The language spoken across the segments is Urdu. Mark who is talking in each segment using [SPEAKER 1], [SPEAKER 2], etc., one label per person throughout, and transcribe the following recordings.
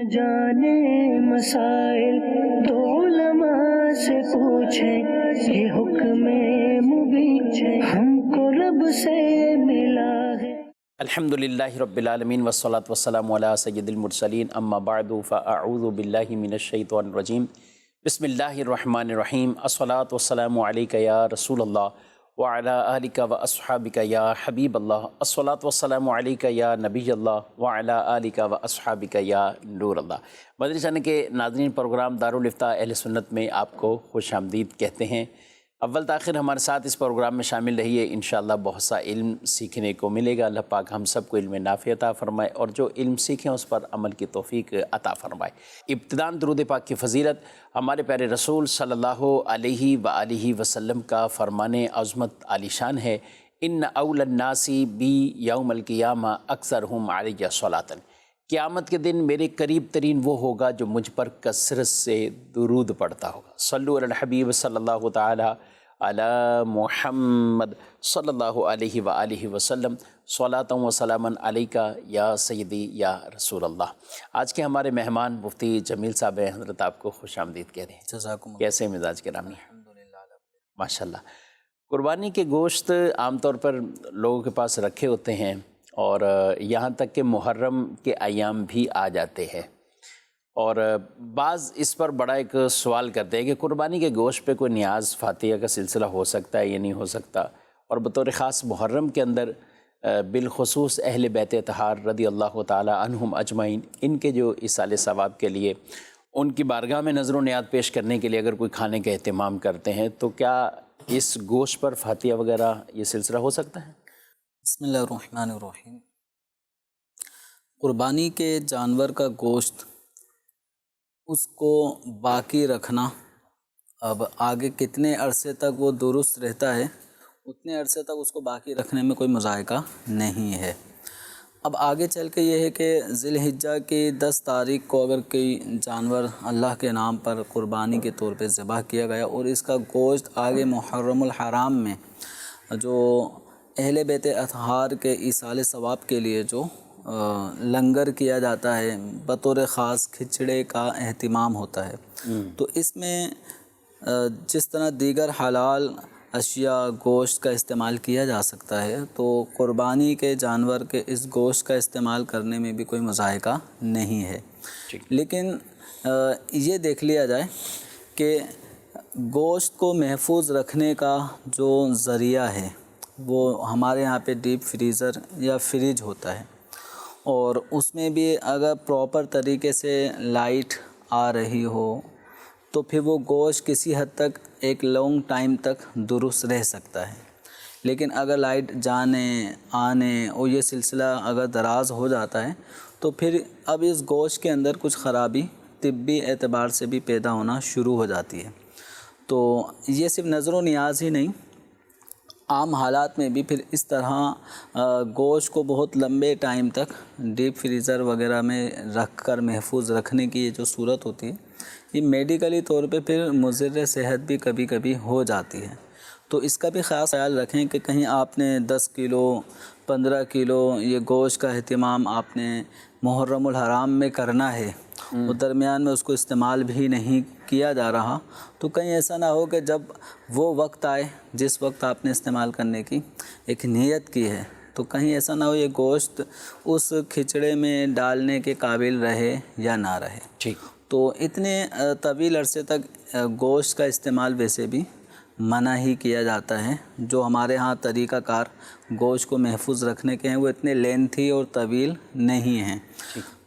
[SPEAKER 1] جانے مسائل تو علماء سے پوچھیں، یہ حکم مبین ہم کو رب سے ملا ہے۔
[SPEAKER 2] الحمدللہ رب العالمین والصلاة والسلام علی سید المرسلین، اما بعد فاعوذ باللہ من الشیطان الرجیم، بسم اللہ الرحمن الرحیم، الصلاة والسلام علیک یا رسول اللہ وعلی آلک و اصحابک یا حبیب اللہ، الصلاة والسلام علیک یا نبی اللہ وعلی آلک و اصحابک یا نور اللہ۔ مدنی چینل کے ناظرین، پروگرام دارالفتاء اہل سنت میں آپ کو خوش آمدید کہتے ہیں۔ اول تاخیر ہمارے ساتھ اس پروگرام میں شامل رہیے، انشاءاللہ بہت سا علم سیکھنے کو ملے گا۔ اللہ پاک ہم سب کو علم نافع عطا فرمائے اور جو علم سیکھیں اس پر عمل کی توفیق عطا فرمائے۔ ابتداءً درود پاک کی فضیلت ہمارے پیارے رسول صلی اللہ علیہ وآلہ وسلم کا فرمان عظمت عالی شان ہے، ان اول الناس بی یوم القیامہ اکثرہم علیہ صلاۃ۔ قیامت کے دن میرے قریب ترین وہ ہوگا جو مجھ پر کثرت سے درود پڑھتا ہوگا۔ صلو علی الحبیب صلی اللہ تعالی علی محمد صلی اللہ علیہ وآلہ وسلم، صلاۃ و سلام علیکہ یا سیدی یا رسول اللہ۔ آج کے ہمارے مہمان مفتی جمیل صاحب ہیں، حضرت آپ کو خوش آمدید کہہ رہے ہیں۔
[SPEAKER 3] جزاکم اللہ۔
[SPEAKER 2] کیسے مزاج گرامی؟
[SPEAKER 3] الحمدللہ۔
[SPEAKER 2] ماشاءاللہ۔ قربانی کے گوشت عام طور پر لوگوں کے پاس رکھے ہوتے ہیں اور یہاں تک کہ محرم کے ایام بھی آ جاتے ہیں، اور بعض اس پر بڑا ایک سوال کرتے ہیں کہ قربانی کے گوشت پہ کوئی نیاز فاتحہ کا سلسلہ ہو سکتا ہے یا نہیں ہو سکتا، اور بطور خاص محرم کے اندر بالخصوص اہل بیت اطہار رضی اللہ تعالی عنہم اجمعین، ان کے جو ایصال ثواب کے لیے ان کی بارگاہ میں نظر و نیاد پیش کرنے کے لیے اگر کوئی کھانے کا اہتمام کرتے ہیں تو کیا اس گوشت پر فاتحہ وغیرہ یہ سلسلہ ہو سکتا ہے؟
[SPEAKER 3] بسم اللہ الرحمن الرحیم۔ قربانی کے جانور کا گوشت اس کو باقی رکھنا، اب آگے کتنے عرصے تک وہ درست رہتا ہے اتنے عرصے تک اس کو باقی رکھنے میں کوئی مذائقہ نہیں ہے۔ اب آگے چل کے یہ ہے کہ ذی الحجہ کی 10 تاریخ کو اگر کوئی جانور اللہ کے نام پر قربانی کے طور پہ ذبح کیا گیا اور اس کا گوشت آگے محرم الحرام میں جو اہل بیت اطہار کے ایصال ثواب کے لیے جو لنگر کیا جاتا ہے، بطور خاص کھچڑے کا اہتمام ہوتا ہے، تو اس میں جس طرح دیگر حلال اشیاء گوشت کا استعمال کیا جا سکتا ہے، تو قربانی کے جانور کے اس گوشت کا استعمال کرنے میں بھی کوئی مذائقہ نہیں ہے۔ لیکن یہ دیکھ لیا جائے کہ گوشت کو محفوظ رکھنے کا جو ذریعہ ہے وہ ہمارے یہاں پہ ڈیپ فریزر یا فریج ہوتا ہے، اور اس میں بھی اگر پراپر طریقے سے لائٹ آ رہی ہو تو پھر وہ گوشت کسی حد تک ایک لانگ ٹائم تک درست رہ سکتا ہے۔ لیکن اگر لائٹ جانے آنے اور یہ سلسلہ اگر دراز ہو جاتا ہے تو پھر اب اس گوشت کے اندر کچھ خرابی طبی اعتبار سے بھی پیدا ہونا شروع ہو جاتی ہے۔ تو یہ صرف نظر و نیاز ہی نہیں، عام حالات میں بھی پھر اس طرح گوشت کو بہت لمبے ٹائم تک ڈیپ فریزر وغیرہ میں رکھ کر محفوظ رکھنے کی یہ جو صورت ہوتی ہے، یہ میڈیکلی طور پہ پھر مضر صحت بھی کبھی کبھی ہو جاتی ہے۔ تو اس کا بھی خاص خیال رکھیں کہ کہیں آپ نے 10 کلو 15 کلو یہ گوشت کا اہتمام آپ نے محرم الحرام میں کرنا ہے اور درمیان میں اس کو استعمال بھی نہیں کیا جا رہا، تو کہیں ایسا نہ ہو کہ جب وہ وقت آئے جس وقت آپ نے استعمال کرنے کی ایک نیت کی ہے، تو کہیں ایسا نہ ہو یہ گوشت اس کھچڑے میں ڈالنے کے قابل رہے یا نہ رہے۔
[SPEAKER 2] ٹھیک۔
[SPEAKER 3] تو اتنے طویل عرصے تک گوشت کا استعمال ویسے بھی منع ہی کیا جاتا ہے۔ جو ہمارے ہاں طریقہ کار گوشت کو محفوظ رکھنے کے ہیں وہ اتنے لینتھی اور طویل نہیں ہیں۔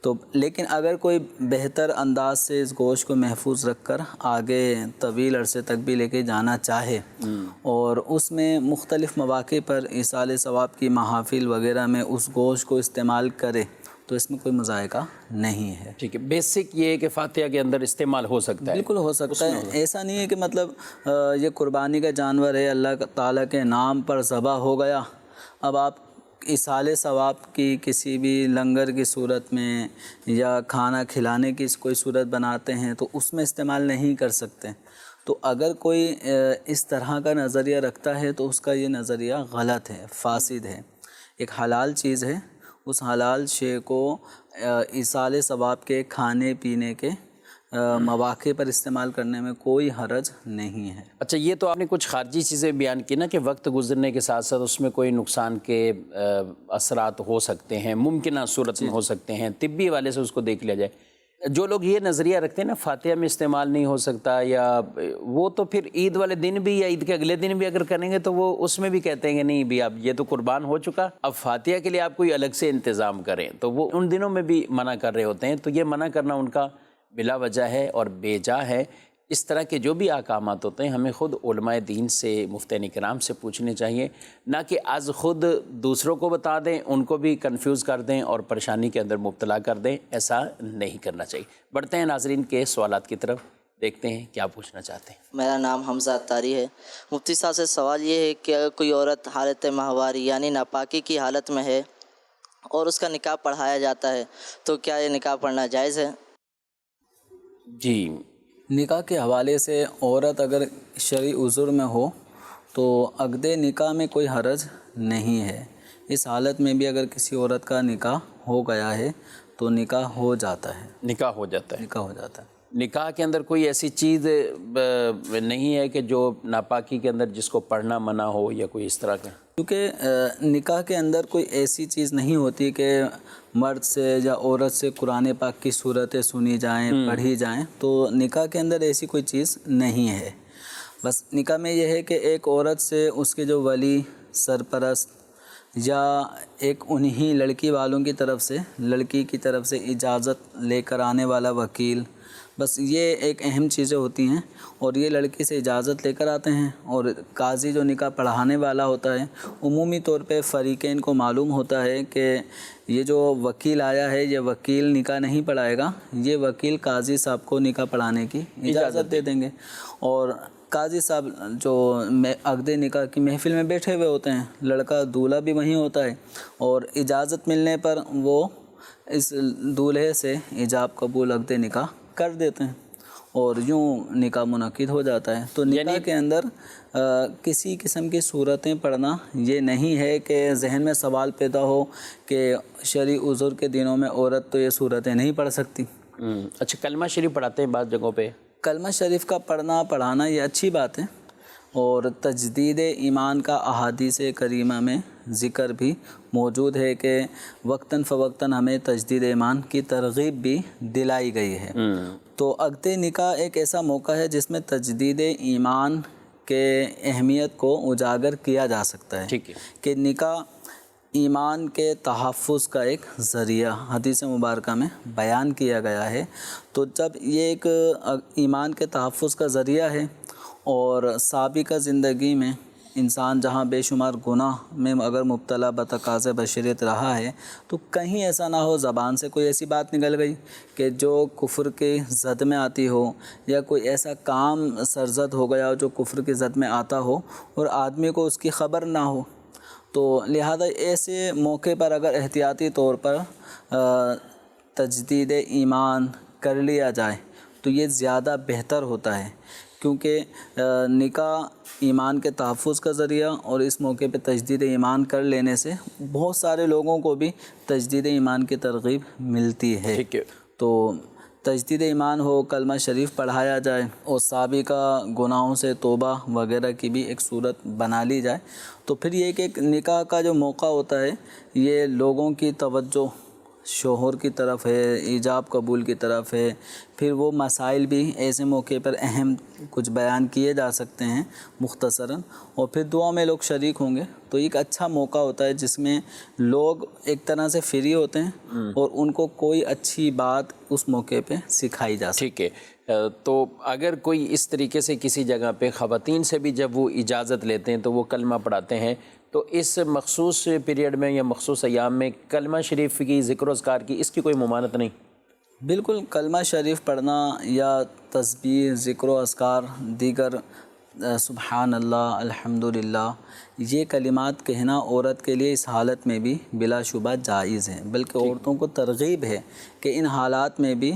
[SPEAKER 3] تو لیکن اگر کوئی بہتر انداز سے اس گوشت کو محفوظ رکھ کر آگے طویل عرصے تک بھی لے کے جانا چاہے اور اس میں مختلف مواقع پر ایصال ثواب کی محافل وغیرہ میں اس گوشت کو استعمال کرے تو اس میں کوئی مذائقہ نہیں ہے۔
[SPEAKER 2] ٹھیک ہے، بیسک یہ ہے کہ فاتحہ کے اندر استعمال ہو سکتا ہے۔
[SPEAKER 3] بالکل ہو سکتا ہے، ایسا نہیں ہے کہ مطلب یہ قربانی کا جانور ہے، اللہ تعالیٰ کے نام پر ذبح ہو گیا، اب آپ ایصال ثواب کی کسی بھی لنگر کی صورت میں یا کھانا کھلانے کی کوئی صورت بناتے ہیں تو اس میں استعمال نہیں کر سکتے۔ تو اگر کوئی اس طرح کا نظریہ رکھتا ہے تو اس کا یہ نظریہ غلط ہے، فاسد ہے۔ ایک حلال چیز ہے اس حلال شے کو ایصال ثواب کے کھانے پینے کے مواقع پر استعمال کرنے میں کوئی حرج نہیں ہے۔
[SPEAKER 2] اچھا، یہ تو آپ نے کچھ خارجی چیزیں بیان کی نا کہ وقت گزرنے کے ساتھ ساتھ اس میں کوئی نقصان کے اثرات ہو سکتے ہیں، ممکنہ صورت میں ہو سکتے ہیں، طبی حوالے سے اس کو دیکھ لیا جائے۔ جو لوگ یہ نظریہ رکھتے ہیں نا فاتحہ میں استعمال نہیں ہو سکتا، یا وہ تو پھر عید والے دن بھی یا عید کے اگلے دن بھی اگر کریں گے تو وہ اس میں بھی کہتے ہیں کہ نہیں بھی اب یہ تو قربان ہو چکا، اب فاتحہ کے لیے آپ کوئی الگ سے انتظام کریں، تو وہ ان دنوں میں بھی منع کر رہے ہوتے ہیں۔ تو یہ منع کرنا ان کا بلا وجہ ہے اور بے جا ہے۔ اس طرح کے جو بھی احکامات ہوتے ہیں ہمیں خود علماء دین سے، مفتیان کرام سے پوچھنے چاہیے، نہ کہ از خود دوسروں کو بتا دیں، ان کو بھی کنفیوز کر دیں اور پریشانی کے اندر مبتلا کر دیں۔ ایسا نہیں کرنا چاہیے۔ بڑھتے ہیں ناظرین کے سوالات کی طرف، دیکھتے ہیں کیا پوچھنا چاہتے ہیں۔
[SPEAKER 4] میرا نام حمزہ اتاری ہے۔ مفتی صاحب سے سوال یہ ہے کہ اگر کوئی عورت حالت ماہواری یعنی ناپاکی کی حالت میں ہے اور اس کا نکاح پڑھایا جاتا ہے تو کیا یہ نکاح پڑھنا جائز ہے؟
[SPEAKER 2] جی،
[SPEAKER 3] نکاح کے حوالے سے عورت اگر شرعی عذر میں ہو تو عقد نکاح میں کوئی حرج نہیں ہے۔ اس حالت میں بھی اگر کسی عورت کا نکاح ہو گیا ہے تو نکاح ہو جاتا ہے۔
[SPEAKER 2] نکاح ہو جاتا ہے۔
[SPEAKER 3] نکاح ہو جاتا ہے۔
[SPEAKER 2] نکاح کے اندر کوئی ایسی چیز نہیں ہے کہ جو ناپاکی کے اندر جس کو پڑھنا منع ہو یا کوئی اس طرح کا؟
[SPEAKER 3] کیونکہ نکاح کے اندر کوئی ایسی چیز نہیں ہوتی کہ مرد سے یا عورت سے قرآن پاک کی صورتیں سنی جائیں، پڑھی جائیں، تو نکاح کے اندر ایسی کوئی چیز نہیں ہے۔ بس نکاح میں یہ ہے کہ ایک عورت سے اس کے جو ولی، سرپرست یا ایک انہی لڑکی والوں کی طرف سے، لڑکی کی طرف سے اجازت لے کر آنے والا وکیل، بس یہ ایک اہم چیزیں ہوتی ہیں، اور یہ لڑکی سے اجازت لے کر آتے ہیں، اور قاضی جو نکاح پڑھانے والا ہوتا ہے عمومی طور پہ فریقین کو معلوم ہوتا ہے کہ یہ جو وکیل آیا ہے یہ وکیل نکاح نہیں پڑھائے گا، یہ وکیل قاضی صاحب کو نکاح پڑھانے کی اجازت دے دیں گے، اور قاضی صاحب جو عقد نکاح کی محفل میں بیٹھے ہوئے ہوتے ہیں، لڑکا دولہا بھی وہیں ہوتا ہے، اور اجازت ملنے پر وہ اس دولہے سے ایجاب قبول عقد نکاح کر دیتے ہیں، اور یوں نکاح منعقد ہو جاتا ہے۔ تو نکاح کے اندر کسی قسم کی صورتیں پڑھنا یہ نہیں ہے کہ ذہن میں سوال پیدا ہو کہ شرعی عذر کے دنوں میں عورت تو یہ صورتیں نہیں پڑھ سکتی۔
[SPEAKER 2] اچھا، کلمہ شریف پڑھاتے ہیں بعض جگہوں پہ؟
[SPEAKER 3] کلمہ شریف کا پڑھانا یہ اچھی بات ہے، اور تجدید ایمان کا احادیث کریمہ میں ذکر بھی موجود ہے کہ وقتاً فوقتاً ہمیں تجدید ایمان کی ترغیب بھی دلائی گئی ہے۔ تو عقد نکاح ایک ایسا موقع ہے جس میں تجدید ایمان کے اہمیت کو اجاگر کیا جا سکتا ہے،
[SPEAKER 2] ٹھیک ہے،
[SPEAKER 3] کہ نکاح ایمان کے تحفظ کا ایک ذریعہ حدیث مبارکہ میں بیان کیا گیا ہے۔ تو جب یہ ایک ایمان کے تحفظ کا ذریعہ ہے، اور سابقہ زندگی میں انسان جہاں بے شمار گناہ میں اگر مبتلا بتقاضِ بشریت رہا ہے، تو کہیں ایسا نہ ہو زبان سے کوئی ایسی بات نکل گئی کہ جو کفر کے زد میں آتی ہو، یا کوئی ایسا کام سرزد ہو گیا جو کفر کے زد میں آتا ہو اور آدمی کو اس کی خبر نہ ہو۔ تو لہذا ایسے موقع پر اگر احتیاطی طور پر تجدید ایمان کر لیا جائے تو یہ زیادہ بہتر ہوتا ہے، کیونکہ نکاح ایمان کے تحفظ کا ذریعہ، اور اس موقع پہ تجدید ایمان کر لینے سے بہت سارے لوگوں کو بھی تجدید ایمان کی ترغیب ملتی ہے۔ تو تجدید ایمان ہو، کلمہ شریف پڑھایا جائے، اور سابقہ گناہوں سے توبہ وغیرہ کی بھی ایک صورت بنا لی جائے، تو پھر یہ کہ ایک نکاح کا جو موقع ہوتا ہے یہ لوگوں کی توجہ شوہر کی طرف ہے، ایجاب قبول کی طرف ہے، پھر وہ مسائل بھی ایسے موقع پر اہم کچھ بیان کیے جا سکتے ہیں مختصراً، اور پھر دعا میں لوگ شریک ہوں گے، تو ایک اچھا موقع ہوتا ہے جس میں لوگ ایک طرح سے فری ہوتے ہیں اور ان کو کوئی اچھی بات اس موقع پہ سکھائی جا سکتی ہے۔
[SPEAKER 2] ٹھیک ہے، تو اگر کوئی اس طریقے سے کسی جگہ پہ خواتین سے بھی جب وہ اجازت لیتے ہیں تو وہ کلمہ پڑھاتے ہیں، تو اس مخصوص پیریڈ میں یا مخصوص ایام میں کلمہ شریف کی ذکر و اذکار کی اس کی کوئی ممانعت نہیں؟
[SPEAKER 3] بالکل، کلمہ شریف پڑھنا یا تسبیح، ذکر و اذکار، دیگر سبحان اللہ، الحمدللہ، یہ کلمات کہنا عورت کے لیے اس حالت میں بھی بلا شبہ جائز ہے، بلکہ عورتوں کو ترغیب ہے کہ ان حالات میں بھی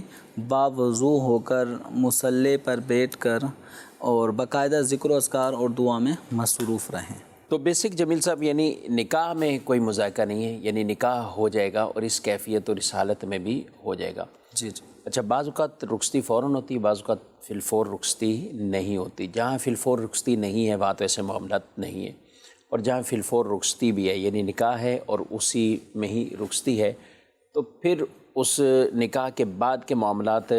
[SPEAKER 3] باوضو ہو کر مصلی پر بیٹھ کر اور باقاعدہ ذکر و اذکار اور دعا میں مصروف رہیں۔
[SPEAKER 2] تو بیسک جمیل صاحب یعنی نکاح میں کوئی مذائقہ نہیں ہے، یعنی نکاح ہو جائے گا اور اس کیفیت اور اس حالت میں بھی ہو جائے گا.
[SPEAKER 3] جی جی.
[SPEAKER 2] اچھا، بعض اوقات رخصتی فوراً ہوتی ہے، بعض اوقات فی الفور رخصتی نہیں ہوتی. جہاں فی الفور رخصتی نہیں ہے وہاں تو ایسے معاملات نہیں ہیں، اور جہاں فی الفور رخصتی بھی ہے یعنی نکاح ہے اور اسی میں ہی رخصتی ہے، تو پھر اس نکاح کے بعد کے معاملات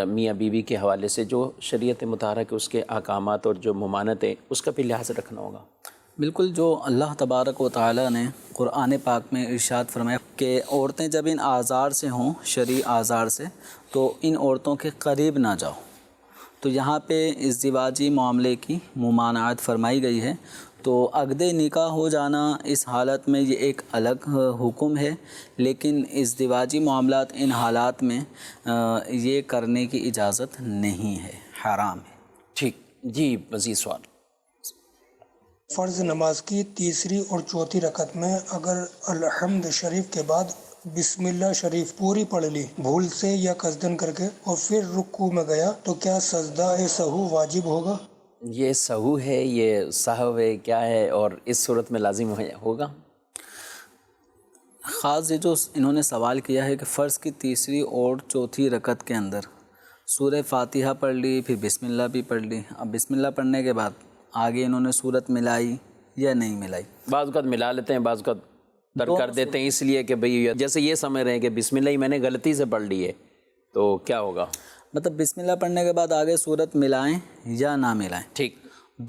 [SPEAKER 2] میاں بیوی کے حوالے سے جو شریعت مطہرہ کے اس کے احکامات اور جو ممانت ہیں اس کا بھی لحاظ رکھنا ہوگا.
[SPEAKER 3] بالکل. جو اللہ تبارک و تعالیٰ نے قرآن پاک میں ارشاد فرمایا کہ عورتیں جب ان آزار سے ہوں، شرعی آزار سے، تو ان عورتوں کے قریب نہ جاؤ. تو یہاں پہ ازدواجی معاملے کی ممانعت فرمائی گئی ہے. تو عقد نکاح ہو جانا اس حالت میں یہ ایک الگ حکم ہے، لیکن ازدواجی معاملات ان حالات میں یہ کرنے کی اجازت نہیں ہے، حرام ہے.
[SPEAKER 2] ٹھیک جی، مزید سوال.
[SPEAKER 5] فرض نماز کی تیسری اور چوتھی رکعت میں اگر الحمد شریف کے بعد بسم اللہ شریف پوری پڑھ لی بھول سے یا قصدن کر کے اور پھر رکوع میں گیا تو کیا سجدہ سہو واجب ہوگا؟
[SPEAKER 2] یہ سہو ہے، یہ سہو ہے، کیا ہے، اور اس صورت میں لازم ہوگا؟
[SPEAKER 3] خاص یہ جو انہوں نے سوال کیا ہے کہ فرض کی تیسری اور چوتھی رکعت کے اندر سورہ فاتحہ پڑھ لی، پھر بسم اللہ بھی پڑھ لی. اب بسم اللہ پڑھنے کے بعد آگے انہوں نے صورت ملائی یا نہیں ملائی؟
[SPEAKER 2] بعض اوقات ملا لیتے ہیں، بعض اوقات ترک کر دیتے ہیں، اس لیے کہ بھئی جیسے یہ سمجھ رہے ہیں کہ بسم اللہ ہی میں نے غلطی سے پڑھ لی ہے تو کیا ہوگا؟
[SPEAKER 3] مطلب بسم اللہ پڑھنے کے بعد آگے صورت ملائیں یا نہ ملائیں،
[SPEAKER 2] ٹھیک،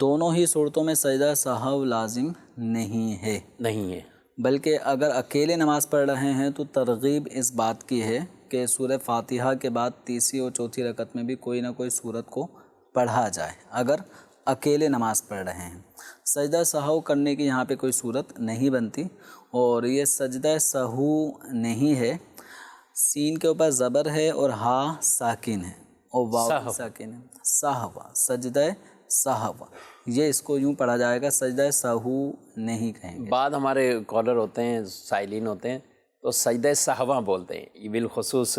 [SPEAKER 3] دونوں ہی صورتوں میں سجدہ سہو لازم نہیں ہے.
[SPEAKER 2] نہیں ہے.
[SPEAKER 3] بلکہ اگر اکیلے نماز پڑھ رہے ہیں تو ترغیب اس بات کی ہے کہ سورہ فاتحہ کے بعد تیسری اور چوتھی رکعت میں بھی کوئی نہ کوئی صورت کو پڑھا جائے اگر اکیلے نماز پڑھ رہے ہیں. سجدہ سہو کرنے کی یہاں پہ کوئی صورت نہیں بنتی، اور یہ سجدہ سہو نہیں ہے. سین کے اوپر زبر ہے اور ہا ساکن ہے اور واو ساکن ہے. سہو، سجدہ سہو، یہ اس کو یوں پڑھا جائے گا، سجدہ سہو نہیں کہیں گے.
[SPEAKER 2] بعد ہمارے کالر ہوتے ہیں، سائلین ہوتے ہیں، تو سجدہ سہواں بولتے ہیں. یہ بالخصوص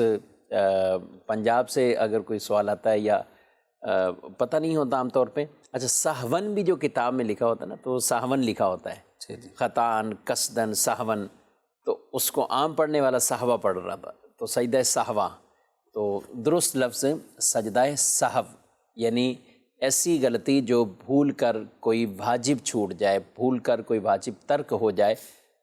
[SPEAKER 2] پنجاب سے اگر کوئی سوال آتا ہے یا پتہ نہیں ہوتا عام طور پہ. اچھا، سہون بھی جو کتاب میں لکھا ہوتا ہے نا تو سہون لکھا ہوتا ہے، خطان قصدن سہون، تو اس کو عام پڑھنے والا سہوا پڑھ رہا تھا، تو سجدہ سہوا. تو درست لفظ سجدہ سہو، یعنی ایسی غلطی جو بھول کر کوئی واجب چھوٹ جائے، بھول کر کوئی واجب ترک ہو جائے،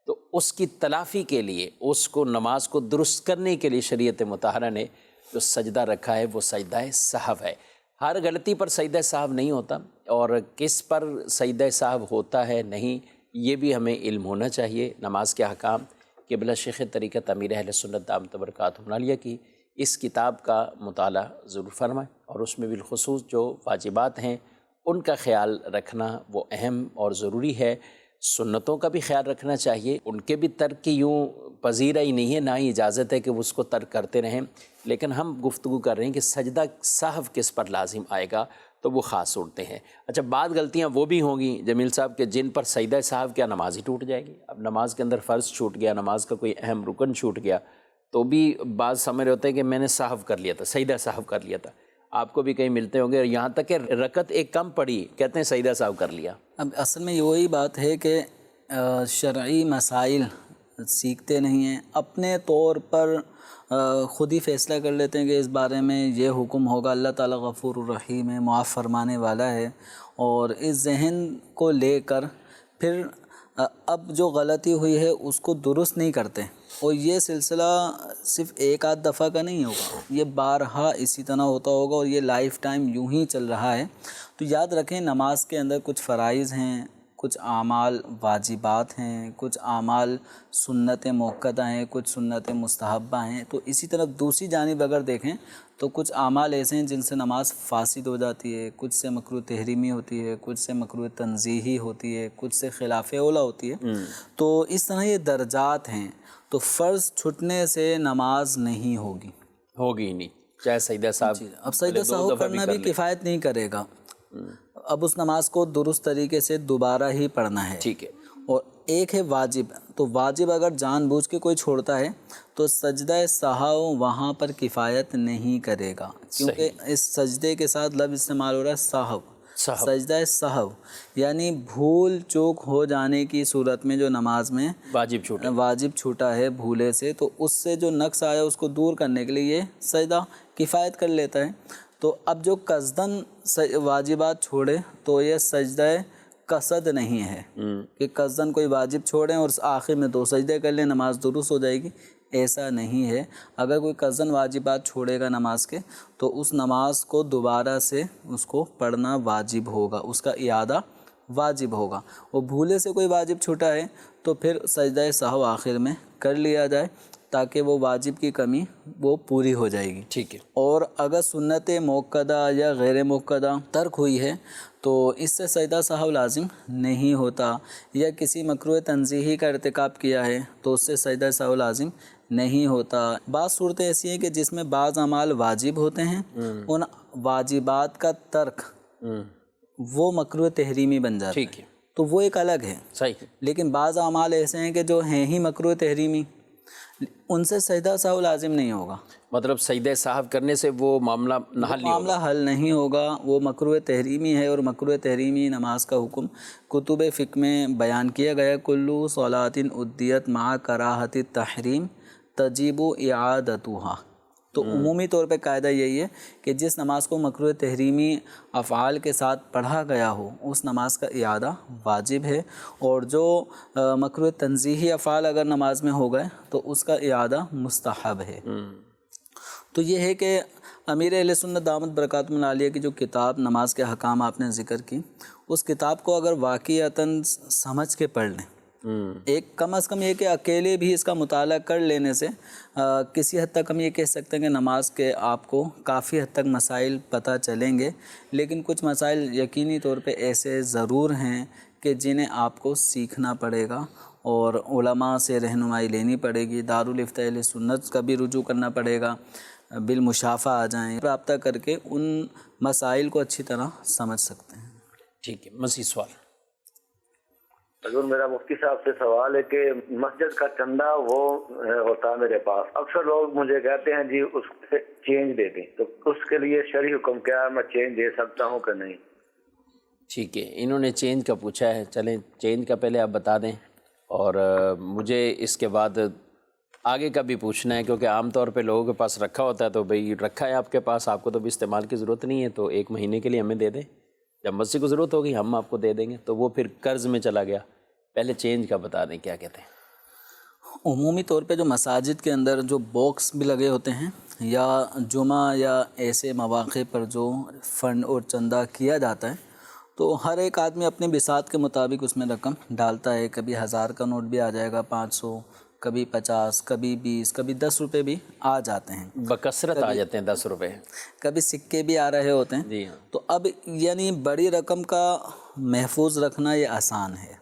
[SPEAKER 2] تو اس کی تلافی کے لیے، اس کو نماز کو درست کرنے کے لیے شریعت مطہرہ نے جو سجدہ رکھا ہے وہ سجدہ سہو ہے. ہر غلطی پر سجدہ سہو نہیں ہوتا، اور کس پر سجدہ سہو ہوتا ہے نہیں، یہ بھی ہمیں علم ہونا چاہیے. نماز کے احکام قبلہ شیخ طریقت امیر اہل سنت دامت برکاتہم العالیہ کی اس کتاب کا مطالعہ ضرور فرمائیں، اور اس میں بالخصوص جو واجبات ہیں ان کا خیال رکھنا وہ اہم اور ضروری ہے. سنتوں کا بھی خیال رکھنا چاہیے، ان کے بھی ترک کی یوں پذیرہ ہی نہیں ہے، نہ ہی اجازت ہے کہ وہ اس کو ترک کرتے رہیں. لیکن ہم گفتگو کر رہے ہیں کہ سجدہ سہو کس پر لازم آئے گا، تو وہ خاص صورتیں ہیں. اچھا، بعض غلطیاں وہ بھی ہوں گی جمیل صاحب کہ جن پر سجدہ سہو کیا نماز ہی ٹوٹ جائے گی. اب نماز کے اندر فرض چھوٹ گیا، نماز کا کوئی اہم رکن چھوٹ گیا، تو بھی بعض سمجھ رہے ہوتے ہیں کہ میں نے سہو کر لیا تھا، سجدہ سہو کر لیا تھا. آپ کو بھی کہیں ملتے ہوں گے، یہاں تک کہ رکعت ایک کم پڑی کہتے ہیں سجدہ سہو کر لیا.
[SPEAKER 3] اب اصل میں وہی بات ہے کہ شرعی مسائل سیکھتے نہیں ہیں، اپنے طور پر خود ہی فیصلہ کر لیتے ہیں کہ اس بارے میں یہ حکم ہوگا. اللہ تعالیٰ غفور الرحیم ہے، معاف فرمانے والا ہے، اور اس ذہن کو لے کر پھر اب جو غلطی ہوئی ہے اس کو درست نہیں کرتے. اور یہ سلسلہ صرف ایک آدھ دفعہ کا نہیں ہوگا، یہ بارہا اسی طرح ہوتا ہوگا، اور یہ لائف ٹائم یوں ہی چل رہا ہے. تو یاد رکھیں، نماز کے اندر کچھ فرائض ہیں، کچھ اعمال واجبات ہیں، کچھ اعمال سنت موقتہ ہیں، کچھ سنت مستحبہ ہیں. تو اسی طرف دوسری جانب اگر دیکھیں تو کچھ اعمال ایسے ہیں جن سے نماز فاسد ہو جاتی ہے، کچھ سے مکروہ تحریمی ہوتی ہے، کچھ سے مکروہ تنزیہی ہوتی ہے، کچھ سے خلاف اولیٰ ہوتی ہے. تو اس طرح یہ درجات ہیں. تو فرض چھٹنے سے نماز نہیں ہوگی
[SPEAKER 2] نہیں، چاہے سجدہ صاحب.
[SPEAKER 3] اب سجدہ سہو کرنا بھی کفایت نہیں کرے گا، اب اس نماز کو درست طریقے سے دوبارہ ہی پڑھنا ہے.
[SPEAKER 2] ٹھیک ہے.
[SPEAKER 3] اور ایک ہے واجب، تو واجب اگر جان بوجھ کے کوئی چھوڑتا ہے تو سجدہ سہو وہاں پر کفایت نہیں کرے گا، کیونکہ اس سجدے کے ساتھ لفظ استعمال ہو رہا ہے سہو. سجدہ سہو یعنی بھول چوک ہو جانے کی صورت میں جو نماز میں واجب چھوٹا ہے بھولے سے، تو اس سے جو نقص آیا اس کو دور کرنے کے لیے یہ سجدہ کفایت کر لیتا ہے۔ تو اب جو قصداً واجبات چھوڑے تو یہ سجدہ قصد نہیں ہے کہ قصداً کوئی واجب چھوڑیں اور آخر میں 2 سجدے کر لیں نماز درست ہو جائے گی، ایسا نہیں ہے۔ اگر کوئی قصداً واجبات چھوڑے گا نماز کے تو اس نماز کو دوبارہ سے اس کو پڑھنا واجب ہوگا، اس کا اعادہ واجب ہوگا۔ وہ بھولے سے کوئی واجب چھوٹا ہے تو پھر سجدہ سہو آخر میں کر لیا جائے تاکہ وہ واجب کی کمی وہ پوری ہو جائے گی۔
[SPEAKER 2] ٹھیک ہے۔
[SPEAKER 3] اور اگر سنت موقدہ یا غیر موقدہ ترک ہوئی ہے تو اس سے سجدہ سہو لازم نہیں ہوتا، یا کسی مکروہ تنزیہی کا ارتکاب کیا ہے تو اس سے سجدہ سہو لازم نہیں ہوتا۔ بعض صورتیں ایسی ہیں کہ جس میں بعض اعمال واجب ہوتے ہیں، ان واجبات کا ترک وہ مکروہ تحریمی بن جاتا ہے، تو وہ ایک الگ ہے۔
[SPEAKER 2] صحیح۔
[SPEAKER 3] لیکن بعض اعمال ایسے ہیں کہ جو ہیں ہی مکروہ تحریمی، ان سے سجدہ سہو لازم نہیں ہوگا،
[SPEAKER 2] مطلب سجدہ سہو کرنے سے وہ معاملہ
[SPEAKER 3] حل نہیں ہوگا، وہ مکروہ تحریمی ہے۔ اور مکروہ تحریمی نماز کا حکم کتب فقہ میں بیان کیا گیا، کلو صلاۃ ادیت مع کراہت التحریم تجب اعادتها۔ تو عمومی طور پہ قاعدہ یہی ہے کہ جس نماز کو مکروہ تحریمی افعال کے ساتھ پڑھا گیا ہو اس نماز کا اعادہ واجب ہے، اور جو مکروہ تنزیہی افعال اگر نماز میں ہو گئے تو اس کا اعادہ مستحب ہے۔ تو یہ ہے کہ امیر اہل سنت دامت برکاتہم العالیہ کی جو کتاب نماز کے احکام آپ نے ذکر کی، اس کتاب کو اگر واقعتاً سمجھ کے پڑھ لیں، ایک کم از کم یہ کہ اکیلے بھی اس کا مطالعہ کر لینے سے کسی حد تک ہم یہ کہہ سکتے ہیں کہ نماز کے آپ کو کافی حد تک مسائل پتہ چلیں گے، لیکن کچھ مسائل یقینی طور پہ ایسے ضرور ہیں کہ جنہیں آپ کو سیکھنا پڑے گا اور علماء سے رہنمائی لینی پڑے گی، دارالفتہ اہل سنت کا بھی رجوع کرنا پڑے گا، بالمشافہ آ جائیں، رابطہ کر کے ان مسائل کو اچھی طرح سمجھ سکتے ہیں۔
[SPEAKER 2] ٹھیک ہے، مزید سوال۔
[SPEAKER 6] حضور میرا مفتی صاحب سے سوال ہے کہ مسجد کا چندہ وہ ہوتا ہے میرے پاس، اکثر لوگ مجھے کہتے ہیں جی اس سے چینج دے دیں، تو اس کے لیے شرعی حکم کیا ہے، میں چینج دے سکتا ہوں کہ نہیں؟
[SPEAKER 2] ٹھیک ہے، انہوں نے چینج کا پوچھا ہے، چلیں چینج کا پہلے آپ بتا دیں، اور مجھے اس کے بعد آگے کا بھی پوچھنا ہے، کیونکہ عام طور پہ لوگوں کے پاس رکھا ہوتا ہے تو بھئی رکھا ہے آپ کے پاس، آپ کو تو بھی استعمال کی ضرورت نہیں ہے، تو 1 مہینے کے لیے ہمیں دے دیں، جب مسجد کو ضرورت ہوگی ہم آپ کو دے دیں گے، تو وہ پھر قرض میں چلا گیا۔ پہلے چینج کا بتا دیں کیا کہتے ہیں۔
[SPEAKER 3] عمومی طور پہ جو مساجد کے اندر جو باکس بھی لگے ہوتے ہیں یا جمعہ یا ایسے مواقع پر جو فنڈ اور چندہ کیا جاتا ہے، تو ہر ایک آدمی اپنے بساط کے مطابق اس میں رقم ڈالتا ہے، کبھی 1000 کا نوٹ بھی آ جائے گا، 500، کبھی 50، کبھی 20، کبھی 10 روپے بھی آ جاتے ہیں،
[SPEAKER 2] بکثرت آ جاتے ہیں 10 روپے،
[SPEAKER 3] کبھی سکے بھی آ رہے ہوتے ہیں۔
[SPEAKER 2] جی ہاں۔
[SPEAKER 3] تو اب یعنی بڑی رقم کا محفوظ رکھنا یہ آسان ہے،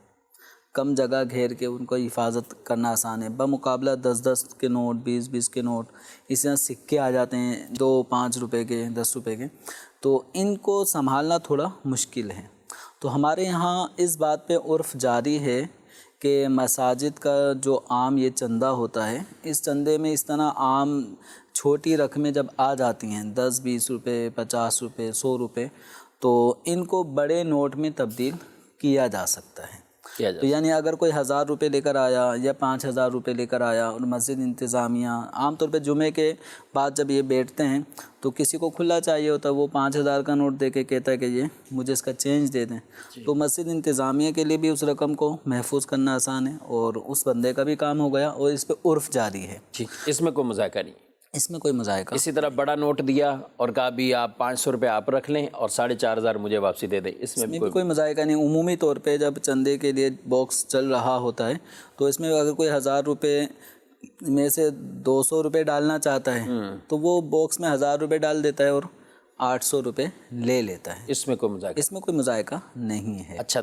[SPEAKER 3] کم جگہ گھیر کے ان کو حفاظت کرنا آسان ہے، بمقابلہ 10 کے نوٹ، 20 کے نوٹ، اس طرح سکے آ جاتے ہیں 2، 5 روپے کے، 10 روپے کے، تو ان کو سنبھالنا تھوڑا مشکل ہے۔ تو ہمارے یہاں اس بات پہ عرف جاری ہے کہ مساجد کا جو عام یہ چندہ ہوتا ہے، اس چندے میں اس طرح عام چھوٹی رقمیں جب آ جاتی ہیں 10، 20 روپے، 50 روپے، 100 روپے، تو ان کو بڑے نوٹ میں تبدیل کیا جا سکتا ہے۔ تو یعنی اگر کوئی 1000 روپے لے کر آیا یا 5000 روپے لے کر آیا، اور مسجد انتظامیہ عام طور پہ جمعے کے بعد جب یہ بیٹھتے ہیں تو کسی کو کھلا چاہیے ہوتا ہے، وہ 5000 کا نوٹ دے کے کہتا ہے کہ یہ مجھے اس کا چینج دے دیں، تو مسجد انتظامیہ کے لیے بھی اس رقم کو محفوظ کرنا آسان ہے، اور اس بندے کا بھی کام ہو گیا، اور اس پہ عرف جاری ہے۔
[SPEAKER 2] ٹھیک، اس میں کوئی مذائقہ نہیں،
[SPEAKER 3] اس میں کوئی مذائقہ۔
[SPEAKER 2] اسی طرح بڑا نوٹ دیا اور کہا بھی آپ 500 روپے آپ رکھ لیں اور 4500 مجھے واپسی دے دیں، اس میں
[SPEAKER 3] بھی کوئی مذائقہ نہیں۔ عمومی طور پہ جب چندے کے لیے باکس چل رہا ہوتا ہے تو اس میں اگر کوئی 1000 روپے میں سے 200 روپے ڈالنا چاہتا ہے تو وہ باکس میں 1000 روپے ڈال دیتا ہے اور 800 روپے لے لیتا ہے،
[SPEAKER 2] اس میں کوئی مذائقہ،
[SPEAKER 3] اس میں کوئی مذائقہ نہیں ہے۔
[SPEAKER 2] اچھا،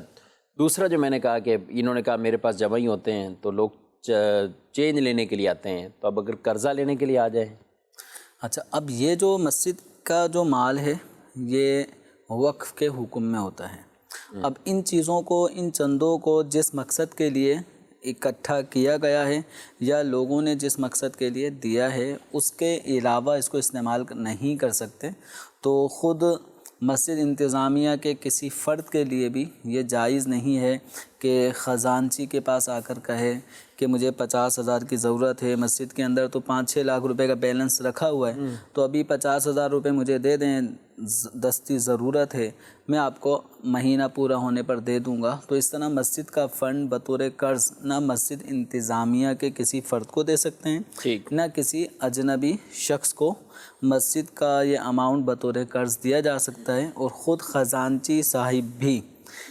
[SPEAKER 2] دوسرا جو میں نے کہا کہ انہوں نے کہا میرے پاس جمع ہی ہوتے ہیں تو لوگ چینج لینے کے لیے آتے ہیں، تو اب اگر قرضہ لینے کے لیے آ جائیں؟
[SPEAKER 3] اچھا، اب یہ جو مسجد کا جو مال ہے یہ وقف کے حکم میں ہوتا ہے۔ اب ان چیزوں کو، ان چندوں کو جس مقصد کے لیے اکٹھا کیا گیا ہے یا لوگوں نے جس مقصد کے لیے دیا ہے، اس کے علاوہ اس کو استعمال نہیں کر سکتے، تو خود مسجد انتظامیہ کے کسی فرد کے لیے بھی یہ جائز نہیں ہے کہ خزانچی کے پاس آ کر کہے کہ مجھے 50,000 کی ضرورت ہے، مسجد کے اندر تو 5-6 لاکھ روپے کا بیلنس رکھا ہوا ہے، تو ابھی 50,000 روپے مجھے دے دیں، دستی ضرورت ہے، میں آپ کو مہینہ پورا ہونے پر دے دوں گا۔ تو اس طرح مسجد کا فنڈ بطور قرض نہ مسجد انتظامیہ کے کسی فرد کو دے سکتے ہیں، نہ کسی اجنبی شخص کو مسجد کا یہ اماؤنٹ بطور قرض دیا جا سکتا ہے، اور خود خزانچی صاحب بھی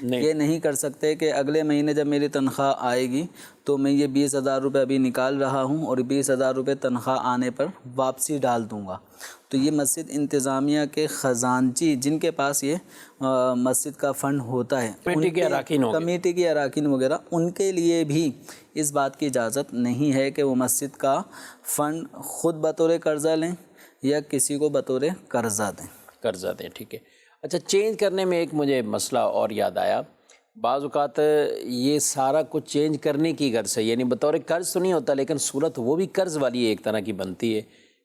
[SPEAKER 3] یہ نہیں کر سکتے کہ اگلے مہینے جب میری تنخواہ آئے گی تو میں یہ 20,000 روپے ابھی نکال رہا ہوں اور 20,000 روپے تنخواہ آنے پر واپسی ڈال دوں گا۔ تو یہ مسجد انتظامیہ کے خزانچی جن کے پاس یہ مسجد کا فنڈ ہوتا ہے، کمیٹی کے اراکین وغیرہ، ان کے لیے بھی اس بات کی اجازت نہیں ہے کہ وہ مسجد کا فنڈ خود بطور قرضہ لیں یا کسی کو بطور قرضہ دیں۔
[SPEAKER 2] ٹھیک ہے۔ اچھا، چینج کرنے میں ایک مجھے مسئلہ اور یاد آیا، بعض اوقات یہ سارا کچھ چینج کرنے کی غرض ہے، یعنی بطور قرض تو نہیں ہوتا لیکن صورت وہ بھی قرض والی ایک طرح کی بنتی ہے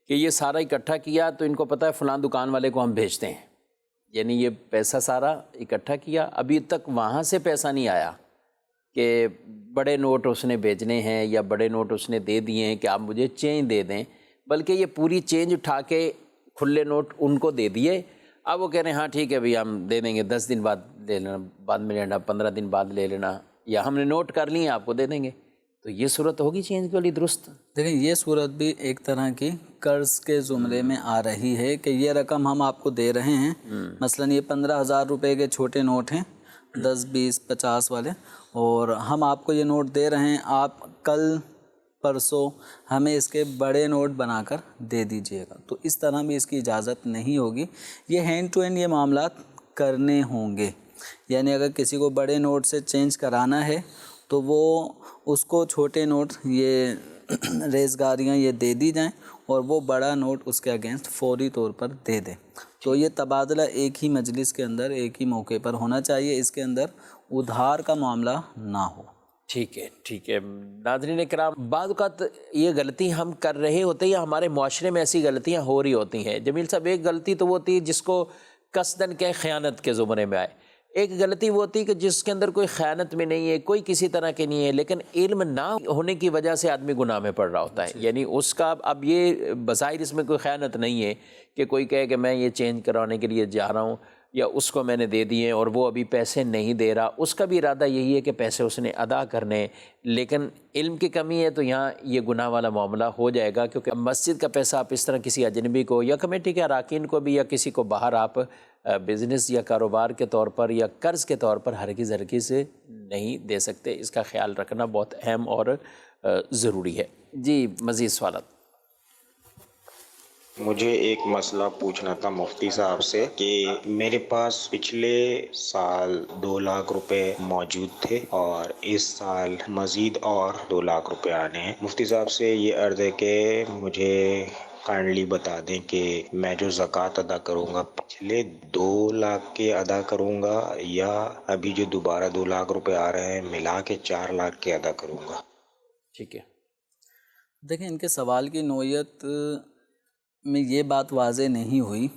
[SPEAKER 2] کہ یہ سارا اکٹھا کیا تو ان کو پتہ ہے فلاں دکان والے کو ہم بھیجتے ہیں، یعنی یہ پیسہ سارا اکٹھا کیا، ابھی تک وہاں سے پیسہ نہیں آیا کہ بڑے نوٹ اس نے بھیجنے ہیں یا بڑے نوٹ اس نے دے دیے ہیں کہ آپ مجھے چینج دے دیں، بلکہ یہ پوری چینج اٹھا کے کھلے نوٹ ان کو دے دیے۔ اب وہ کہہ رہے ہیں ہاں ٹھیک ہے بھئی ہم دے دیں گے، 10 دن بعد لے لینا، بعد میں لینا، 15 دن بعد لے لینا، یا ہم نے نوٹ کر لیے آپ کو دے دیں گے، تو یہ صورت ہوگی چینج کے لیے درست؟
[SPEAKER 3] دیکھیں، یہ صورت بھی ایک طرح کی قرض کے زمرے میں آ رہی ہے کہ یہ رقم ہم آپ کو دے رہے ہیں، مثلا یہ 15,000 روپے کے چھوٹے نوٹ ہیں، 10, 20, 50 والے، اور ہم آپ کو یہ نوٹ دے رہے ہیں، آپ کل پرسوں ہمیں اس کے بڑے نوٹ بنا کر دے دیجئے گا۔ تو اس طرح بھی اس کی اجازت نہیں ہوگی، یہ ہینڈ ٹو ہینڈ یہ معاملات کرنے ہوں گے، یعنی اگر کسی کو بڑے نوٹ سے چینج کرانا ہے تو وہ اس کو چھوٹے نوٹ یہ ریزگاریاں یہ دے دی جائیں اور وہ بڑا نوٹ اس کے اگینسٹ فوری طور پر دے دیں۔ تو یہ تبادلہ ایک ہی مجلس کے اندر ایک ہی موقع پر ہونا چاہیے، اس کے اندر ادھار کا معاملہ نہ ہو۔
[SPEAKER 2] ٹھیک ہے۔ ناظرین کرام، بعض اوقات یہ غلطی ہم کر رہے ہوتے ہیں یا ہمارے معاشرے میں ایسی غلطیاں ہو رہی ہوتی ہیں۔ جمیل صاحب، ایک غلطی تو وہ ہوتی ہے جس کو قصداً کہ خیانت کے زمرے میں آئے، ایک غلطی وہ ہوتی ہے کہ جس کے اندر کوئی خیانت میں نہیں ہے، کوئی کسی طرح کے نہیں ہے، لیکن علم نہ ہونے کی وجہ سے آدمی گناہ میں پڑ رہا ہوتا ہے، یعنی اس کا اب یہ بظاہر اس میں کوئی خیانت نہیں ہے کہ کوئی کہے کہ میں یہ چینج کروانے کے لیے جا رہا ہوں یا اس کو میں نے دے دیے اور وہ ابھی پیسے نہیں دے رہا، اس کا بھی ارادہ یہی ہے کہ پیسے اس نے ادا کرنے، لیکن علم کی کمی ہے تو یہاں یہ گناہ والا معاملہ ہو جائے گا، کیونکہ مسجد کا پیسہ آپ اس طرح کسی اجنبی کو یا کمیٹی کے اراکین کو بھی یا کسی کو باہر آپ بزنس یا کاروبار کے طور پر یا قرض کے طور پر ہرگز نہیں دے سکتے۔ اس کا خیال رکھنا بہت اہم اور ضروری ہے۔ جی، مزید سوالات؟
[SPEAKER 7] مجھے ایک مسئلہ پوچھنا تھا مفتی صاحب سے کہ میرے پاس پچھلے سال 2 لاکھ روپے موجود تھے اور اس سال مزید اور 2 لاکھ روپے آنے ہیں۔ مفتی صاحب سے یہ عرض ہے کہ مجھے کائنڈلی بتا دیں کہ میں جو زکوٰۃ ادا کروں گا پچھلے 2 لاکھ کے ادا کروں گا یا ابھی جو دوبارہ 2 لاکھ روپے آ رہے ہیں ملا کے 4 لاکھ کے ادا کروں گا؟
[SPEAKER 2] ٹھیک ہے۔
[SPEAKER 3] دیکھیں، ان کے سوال کی نوعیت میں یہ بات واضح نہیں ہوئی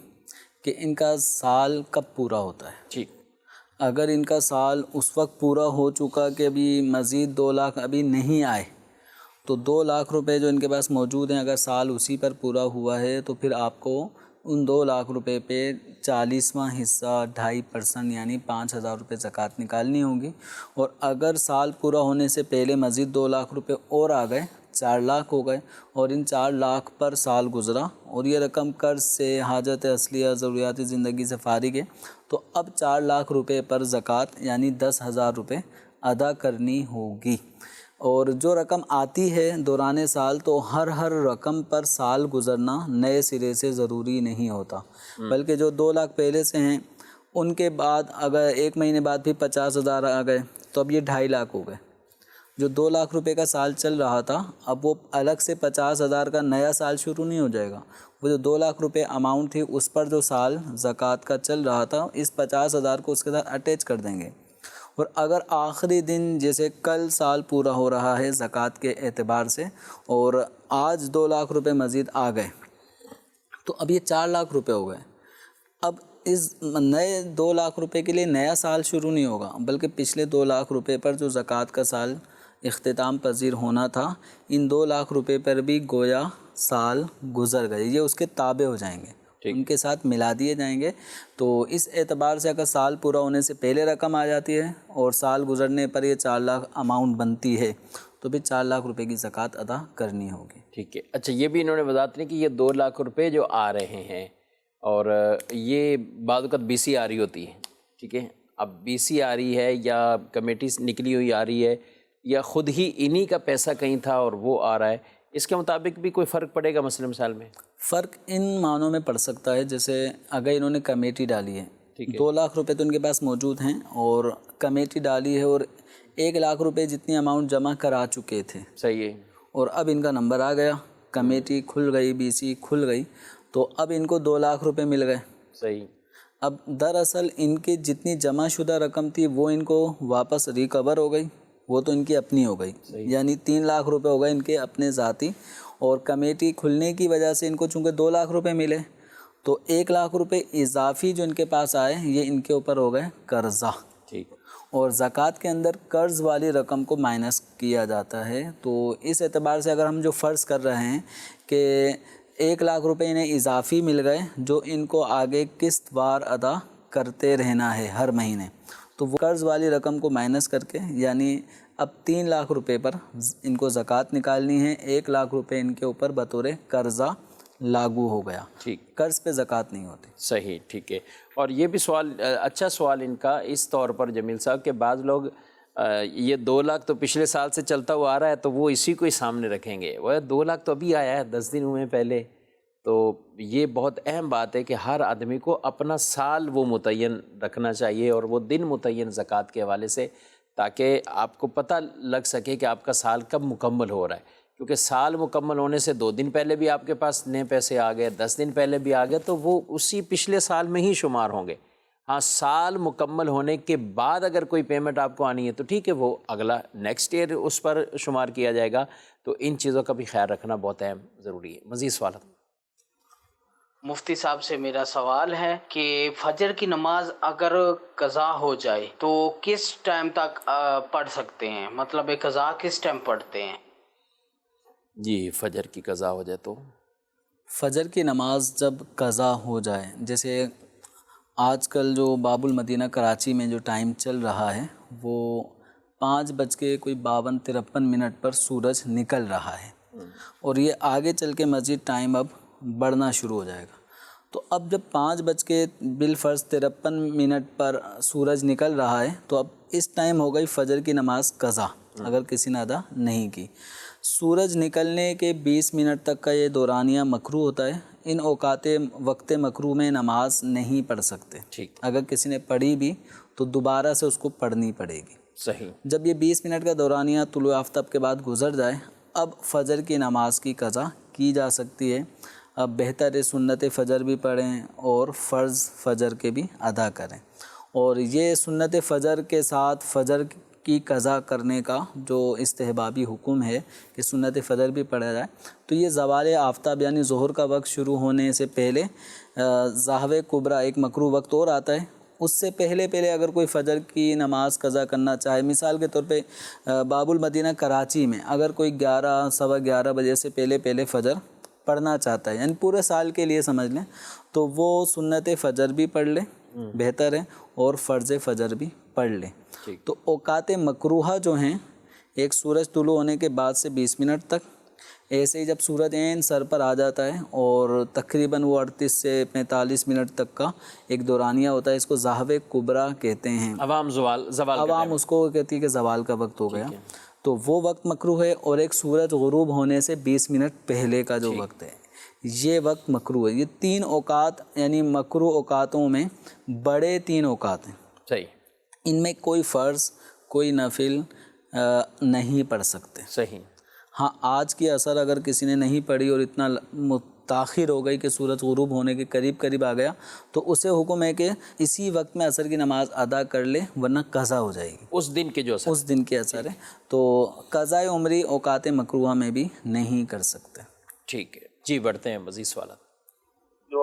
[SPEAKER 3] کہ ان کا سال کب پورا ہوتا ہے۔
[SPEAKER 2] ٹھیک،
[SPEAKER 3] اگر ان کا سال اس وقت پورا ہو چکا کہ ابھی مزید 2 لاکھ ابھی نہیں آئے تو 2 لاکھ روپے جو ان کے پاس موجود ہیں، اگر سال اسی پر پورا ہوا ہے تو پھر آپ کو ان 2 لاکھ روپے پہ 40واں حصہ 2.5% یعنی 5,000 روپے زکوٰۃ نکالنی ہوگی، اور اگر سال پورا ہونے سے پہلے مزید 2 لاکھ روپے اور آ گئے 4 لاکھ ہو گئے، اور ان 4 لاکھ پر سال گزرا اور یہ رقم قرض سے، حاجت اصلیہ، ضروریات زندگی سے فارغ ہے، تو اب 4 لاکھ روپے پر زکوٰۃ یعنی 10,000 روپے ادا کرنی ہوگی۔ اور جو رقم آتی ہے دوران سال تو ہر رقم پر سال گزرنا نئے سرے سے ضروری نہیں ہوتا، بلکہ جو 2 لاکھ پہلے سے ہیں ان کے بعد اگر 1 مہینے بعد بھی 50,000 آ گئے تو اب یہ 2.5 لاکھ ہو گئے۔ جو 2 لاکھ روپے کا سال چل رہا تھا اب وہ الگ سے 50,000 کا نیا سال شروع نہیں ہو جائے گا، وہ جو 2 لاکھ روپے اماؤنٹ تھی اس پر جو سال زکوٰۃ کا چل رہا تھا اس 50,000 کو اس کے ساتھ اٹیچ کر دیں گے، اور اگر آخری دن جیسے کل سال پورا ہو رہا ہے زکوٰۃ کے اعتبار سے اور آج 2 لاکھ روپے مزید آ گئے تو اب یہ 4 لاکھ روپے ہو گئے۔ اب اس نئے 2 لاکھ روپے کے لیے نیا سال شروع نہیں ہوگا، بلکہ پچھلے 2 لاکھ روپے پر جو زکوٰۃ کا سال اختتام پذیر ہونا تھا، ان 2 لاکھ روپے پر بھی گویا سال گزر گئے، یہ اس کے تابع ہو جائیں گے، ان کے ساتھ ملا دیے جائیں گے۔ تو اس اعتبار سے اگر سال پورا ہونے سے پہلے رقم آ جاتی ہے اور سال گزرنے پر یہ 4 لاکھ اماؤنٹ بنتی ہے تو بھی 4 لاکھ روپے کی زکوٰۃ ادا کرنی ہوگی۔
[SPEAKER 2] ٹھیک ہے، اچھا یہ بھی انہوں نے وضاحت نہیں کہ یہ 2 لاکھ روپے جو آ رہے ہیں اور یہ بعض اوقات بی سی آ رہی ہوتی ہے، ٹھیک ہے، اب بی سی آ رہی ہے یا کمیٹی نکلی ہوئی آ رہی ہے یا خود ہی انہی کا پیسہ کہیں تھا اور وہ آ رہا ہے، اس کے مطابق بھی کوئی فرق پڑے گا مثلا مثال میں؟
[SPEAKER 3] فرق ان معنوں میں پڑ سکتا ہے، جیسے اگر انہوں نے کمیٹی ڈالی ہے، 2 لاکھ روپے تو ان کے پاس موجود ہیں اور کمیٹی ڈالی ہے اور 1 لاکھ روپے جتنی اماؤنٹ جمع کرا چکے تھے،
[SPEAKER 2] صحیح ہے،
[SPEAKER 3] اور اب ان کا نمبر آ گیا، کمیٹی کھل گئی، بی سی کھل گئی، تو اب ان کو 2 لاکھ روپے مل گئے۔
[SPEAKER 2] صحیح۔
[SPEAKER 3] اب دراصل ان کی جتنی جمع شدہ رقم تھی وہ ان کو واپس ریکور ہو گئی، وہ تو ان کی اپنی ہو گئی، یعنی 3 لاکھ روپے ہو گئے ان کے اپنے ذاتی، اور کمیٹی کھلنے کی وجہ سے ان کو چونکہ 2 لاکھ روپے ملے تو 1 لاکھ روپے اضافی جو ان کے پاس آئے یہ ان کے اوپر ہو گئے قرضہ۔
[SPEAKER 2] ٹھیک،
[SPEAKER 3] اور زکوٰۃ کے اندر قرض والی رقم کو مائنس کیا جاتا ہے، تو اس اعتبار سے اگر ہم جو فرض کر رہے ہیں کہ 1 لاکھ روپے انہیں اضافی مل گئے جو ان کو آگے قسط وار ادا کرتے رہنا ہے ہر مہینے، تو وہ قرض والی رقم کو مائنس کر کے یعنی اب 3 لاکھ روپے پر ان کو زکوٰۃ نکالنی ہے، 1 لاکھ روپے ان کے اوپر بطور قرضہ لاگو ہو گیا،
[SPEAKER 2] ٹھیک،
[SPEAKER 3] قرض پہ زکوٰۃ نہیں ہوتی۔
[SPEAKER 2] صحیح، ٹھیک ہے۔ اور یہ بھی سوال اچھا سوال ان کا اس طور پر جمیل صاحب کہ بعض لوگ یہ 2 لاکھ تو پچھلے سال سے چلتا ہوا آ رہا ہے تو وہ اسی کو ہی سامنے رکھیں گے، وہ 2 لاکھ تو ابھی آیا ہے 10 دن ہوئے پہلے، تو یہ بہت اہم بات ہے کہ ہر آدمی کو اپنا سال وہ متعین رکھنا چاہیے اور وہ دن متعین زکوٰۃ کے حوالے سے، تاکہ آپ کو پتہ لگ سکے کہ آپ کا سال کب مکمل ہو رہا ہے، کیونکہ سال مکمل ہونے سے 2 دن پہلے بھی آپ کے پاس نئے پیسے آ گئے، 10 دن پہلے بھی آ گئے تو وہ اسی پچھلے سال میں ہی شمار ہوں گے۔ ہاں، سال مکمل ہونے کے بعد اگر کوئی پیمنٹ آپ کو آنی ہے تو ٹھیک ہے، وہ اگلا نیکسٹ ایئر اس پر شمار کیا جائے گا، تو ان چیزوں کا بھی خیال رکھنا بہت اہم ضروری ہے۔ مزید سوالات؟
[SPEAKER 8] مفتی صاحب سے میرا سوال ہے کہ فجر کی نماز اگر قضا ہو جائے تو کس ٹائم تک پڑھ سکتے ہیں، مطلب قضا کس ٹائم پڑھتے ہیں؟
[SPEAKER 2] جی، فجر کی قضا ہو جائے تو
[SPEAKER 3] فجر کی نماز جب قضا ہو جائے، جیسے آج کل جو باب المدینہ کراچی میں جو ٹائم چل رہا ہے وہ 5:52-53 پر سورج نکل رہا ہے، اور یہ آگے چل کے مزید ٹائم اب بڑھنا شروع ہو جائے گا، تو اب جب 5:53 پر سورج نکل رہا ہے تو اب اس ٹائم ہو گئی فجر کی نماز قضا اگر کسی نے ادا نہیں کی۔ سورج نکلنے کے 20 منٹ تک کا یہ دورانیہ مکروہ ہوتا ہے، ان اوقات وقت مکروہ میں نماز نہیں پڑھ سکتے،
[SPEAKER 2] ٹھیک،
[SPEAKER 3] اگر کسی نے پڑھی بھی تو دوبارہ سے اس کو پڑھنی پڑے گی۔
[SPEAKER 2] صحیح۔
[SPEAKER 3] جب یہ 20 منٹ کا دورانیہ طلوع آفتاب کے بعد گزر جائے اب فجر کی نماز کی قضا کی جا سکتی ہے۔ اب بہتر ہے سنت فجر بھی پڑھیں اور فرض فجر کے بھی ادا کریں، اور یہ سنت فجر کے ساتھ فجر کی قضا کرنے کا جو استحبابی حکم ہے کہ سنت فجر بھی پڑھا جائے، تو یہ زوال آفتاب یعنی ظہر کا وقت شروع ہونے سے پہلے ظاہر کبریٰ ایک مکروہ وقت اور آتا ہے، اس سے پہلے اگر کوئی فجر کی نماز قضا کرنا چاہے، مثال کے طور پہ باب المدینہ کراچی میں اگر کوئی 11-11:15 بجے سے پہلے فجر پڑھنا چاہتا ہے، یعنی پورے سال کے لیے سمجھ لیں، تو وہ سنت فجر بھی پڑھ لے، بہتر ہے، اور فرض فجر بھی پڑھ لے۔ تو اوقات مکروہہ جو ہیں، ایک سورج طلوع ہونے کے بعد سے 20 منٹ تک، ایسے ہی جب سورج عین سر پر آ جاتا ہے اور تقریباً وہ 38 سے 45 منٹ تک کا ایک دورانیہ ہوتا ہے، اس کو ظاہر کبریٰ کہتے ہیں، عوام اس کو کہتی ہے کہ زوال کا وقت ہو گیا، تو وہ وقت مکروہ ہے، اور ایک سورج غروب ہونے سے 20 منٹ پہلے کا جو وقت ہے یہ وقت مکروہ ہے۔ یہ 3 اوقات یعنی مکروہ اوقاتوں میں بڑے 3 اوقات ہیں،
[SPEAKER 2] صحیح،
[SPEAKER 3] ان میں کوئی فرض کوئی نفل نہیں پڑھ سکتے۔
[SPEAKER 2] صحیح۔
[SPEAKER 3] ہاں، آج کی اثر اگر کسی نے نہیں پڑھی اور اتنا تاخیر ہو گئی کہ سورج غروب ہونے کے قریب آ گیا تو اسے حکم ہے کہ اسی وقت میں عصر کی نماز ادا کر لے ورنہ قضا ہو جائے گی،
[SPEAKER 2] اس دن کے جو اثر،
[SPEAKER 3] اس دن کے اثر ہے، تو قضاء عمری اوقات مکروہہ میں بھی نہیں کر سکتے۔
[SPEAKER 2] ٹھیک ہے جی، بڑھتے ہیں مزید سوالات۔
[SPEAKER 6] جو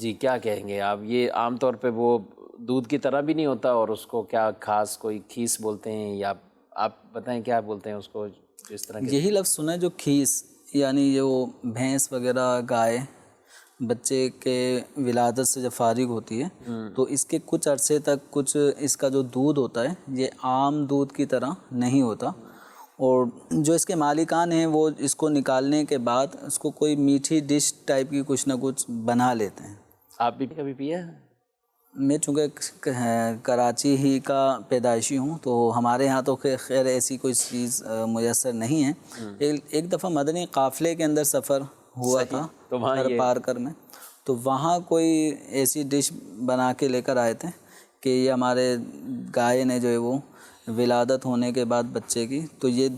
[SPEAKER 2] جی کیا کہیں گے آپ؟ یہ عام طور پہ وہ دودھ کی طرح بھی نہیں ہوتا، اور اس کو کیا خاص کوئی کھیس بولتے ہیں، یا آپ بتائیں کیا بولتے ہیں اس کو اس طرح کے؟
[SPEAKER 3] یہی لفظ سنا ہے جو کھیس، یعنی جو بھینس وغیرہ گائے بچے کے ولادت سے جب فارغ ہوتی ہے تو اس کے کچھ عرصے تک کچھ اس کا جو دودھ ہوتا ہے یہ عام دودھ کی طرح نہیں ہوتا، اور جو اس کے مالکان ہیں وہ اس کو نکالنے کے بعد اس کو کوئی میٹھی ڈش ٹائپ کی کچھ نہ کچھ بنا لیتے ہیں۔
[SPEAKER 2] آپ بھی کبھی پیا؟
[SPEAKER 3] میں چونکہ کراچی ہی کا پیدائشی ہوں تو ہمارے ہاں تو خیر ایسی کوئی چیز میسر نہیں ہے۔ ایک دفعہ مدنی قافلے کے اندر سفر ہوا تھا پار کر میں، تو وہاں کوئی ایسی ڈش بنا کے لے کر آئے تھے کہ یہ ہمارے گائے نے جو ہے وہ ولادت ہونے کے بعد بچے کی، تو یہ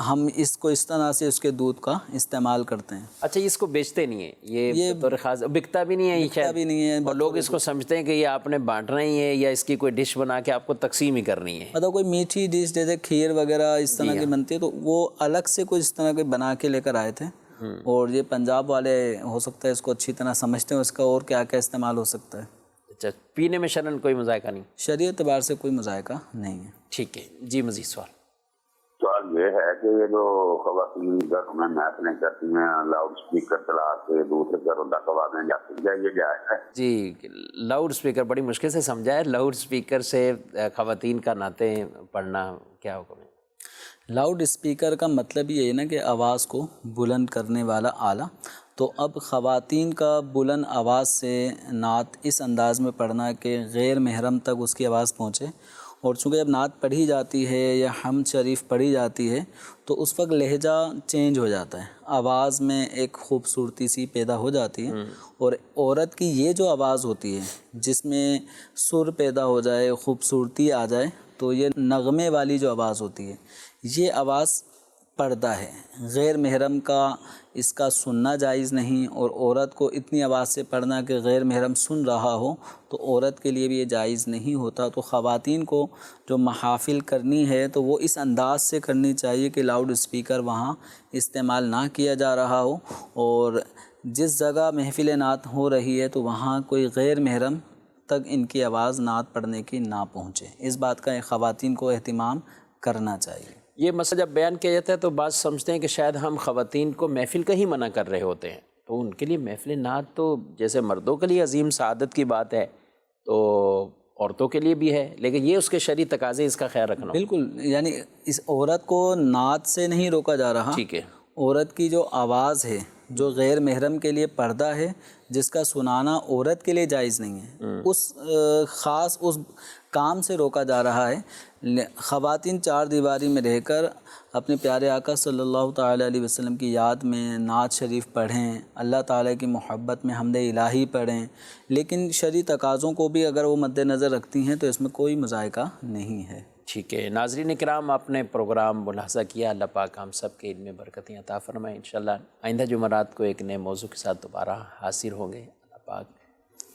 [SPEAKER 3] ہم اس کو اس طرح سے اس کے دودھ کا استعمال کرتے ہیں۔
[SPEAKER 2] اچھا، اس کو بیچتے نہیں ہیں، یہ بطور خاص بکتا بھی نہیں ہے؟
[SPEAKER 3] بکتا بھی نہیں ہے،
[SPEAKER 2] اور لوگ اس کو سمجھتے ہیں کہ یہ آپ نے بانٹنا ہی ہے، یا اس کی کوئی ڈش بنا کے آپ کو تقسیم ہی کرنی ہے؟
[SPEAKER 3] مطلب کوئی میٹھی ڈش جیسے کھیر وغیرہ اس طرح کی بنتی ہے تو وہ الگ سے کوئی اس طرح کے بنا کے لے کر آئے تھے، اور یہ پنجاب والے ہو سکتا ہے اس کو اچھی طرح سمجھتے ہیں اس کا اور کیا کیا استعمال ہو سکتا ہے۔
[SPEAKER 2] اچھا، پینے میں شرعاً کوئی مذائقہ نہیں؟
[SPEAKER 3] شریعت اعتبار سے کوئی مذائقہ نہیں ہے۔
[SPEAKER 2] ٹھیک ہے جی، مزید سوال؟
[SPEAKER 9] سوال یہ ہے کہ یہ جو خواتین گھر میں محفلیں کرتی ہیں لاؤڈ اسپیکر چلا کے دوسرے گھروں تک آوازیں جاتی ہیں، یہ جائز ہے؟
[SPEAKER 2] جی، لاؤڈ اسپیکر بڑی مشکل سے سمجھا ہے، لاؤڈ اسپیکر سے خواتین کا نعتیں پڑھنا کیا حکم ہے؟
[SPEAKER 3] لاؤڈ اسپیکر کا مطلب یہ ہے نا کہ آواز کو بلند کرنے والا آلہ، تو اب خواتین کا بلند آواز سے نعت اس انداز میں پڑھنا کہ غیر محرم تک اس کی آواز پہنچے، اور چونکہ جب نعت پڑھی جاتی ہے یا حمد شریف پڑھی جاتی ہے تو اس وقت لہجہ چینج ہو جاتا ہے، آواز میں ایک خوبصورتی سی پیدا ہو جاتی ہے، اور عورت کی یہ جو آواز ہوتی ہے جس میں سر پیدا ہو جائے، خوبصورتی آ جائے، تو یہ نغمے والی جو آواز ہوتی ہے یہ آواز پردہ ہے، غیر محرم کا اس کا سننا جائز نہیں، اور عورت کو اتنی آواز سے پڑھنا کہ غیر محرم سن رہا ہو تو عورت کے لیے بھی یہ جائز نہیں ہوتا۔ تو خواتین کو جو محافل کرنی ہے تو وہ اس انداز سے کرنی چاہیے کہ لاؤڈ اسپیکر وہاں استعمال نہ کیا جا رہا ہو، اور جس جگہ محفل نعت ہو رہی ہے تو وہاں کوئی غیر محرم تک ان کی آواز نعت پڑھنے کی نہ پہنچے۔ اس بات کا خواتین کو اہتمام کرنا چاہیے۔
[SPEAKER 2] یہ مسئلہ جب بیان کیا جاتا ہے تو بعض سمجھتے ہیں کہ شاید ہم خواتین کو محفل کا ہی منع کر رہے ہوتے ہیں، تو ان کے لیے محفل نعت تو جیسے مردوں کے لیے عظیم سعادت کی بات ہے تو عورتوں کے لیے بھی ہے، لیکن یہ اس کے شرعی تقاضے، اس کا خیال رکھنا۔
[SPEAKER 3] بالکل، یعنی اس عورت کو نعت سے نہیں روکا جا رہا،
[SPEAKER 2] ٹھیک ہے،
[SPEAKER 3] عورت کی جو آواز ہے جو غیر محرم کے لیے پردہ ہے، جس کا سنانا عورت کے لیے جائز نہیں ہے، اس خاص اس کام سے روکا جا رہا ہے۔ خواتین چار دیواری میں رہ کر اپنے پیارے آقا صلی اللہ تعالیٰ علیہ وسلم کی یاد میں نعت شریف پڑھیں، اللہ تعالیٰ کی محبت میں حمد الہی پڑھیں، لیکن شرعی تقاضوں کو بھی اگر وہ مد نظر رکھتی ہیں تو اس میں کوئی مذائقہ نہیں ہے۔
[SPEAKER 2] ٹھیک ہے ناظرین کرام، آپ نے پروگرام ملاحظہ کیا، اللہ پاک ہم سب کے علم میں برکتیں عطا فرمائیں۔ انشاءاللہ آئندہ جمعرات کو ایک نئے موضوع کے ساتھ دوبارہ حاضر ہوں گے۔ اللہ پاک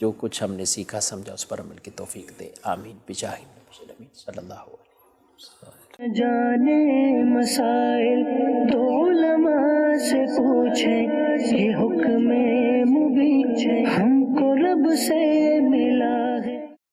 [SPEAKER 2] جو کچھ ہم نے سیکھا سمجھا اس پر عمل کی توفیق دے، آمین بجاہ النبی الامین صلی اللہ علیہ وسلم۔
[SPEAKER 1] جانے مسائل تو علماء سے پوچھیں، یہ حکم مبین ہم کو رب سے ملا